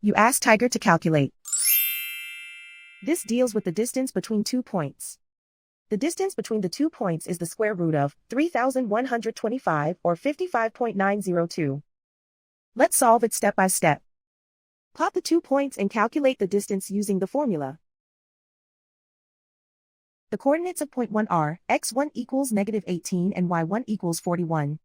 You ask Tiger to calculate. This deals with the distance between 2 points. The distance between the 2 points is the square root of 3,125 or 55.902. Let's solve it step by step. Plot the 2 points and calculate the distance using the formula. The coordinates of point 1 are x1 equals -18 and y1 equals 41.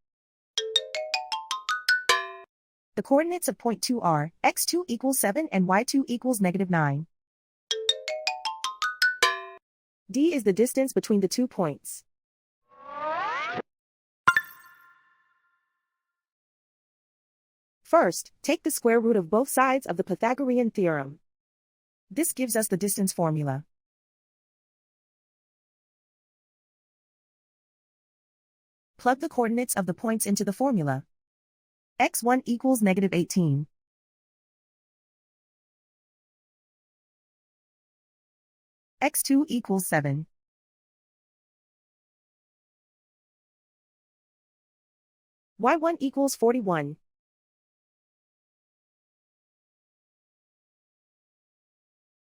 The coordinates of point 2 are x2 equals 7 and y2 equals -9. D is the distance between the 2 points. First, take the square root of both sides of the Pythagorean theorem. This gives us the distance formula. Plug the coordinates of the points into the formula. x1 equals -18. x2 equals 7. y1 equals 41.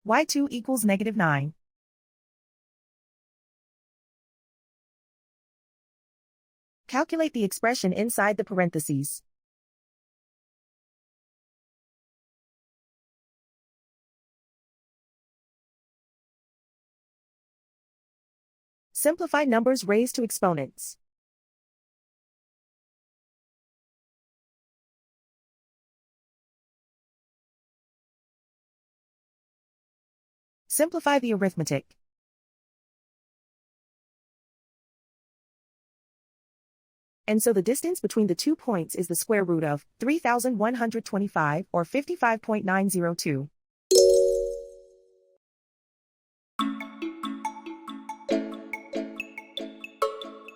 y2 equals -9. Calculate the expression inside the parentheses. Simplify numbers raised to exponents. Simplify the arithmetic. And so the distance between the 2 points is the square root of 3,125 or 55.902.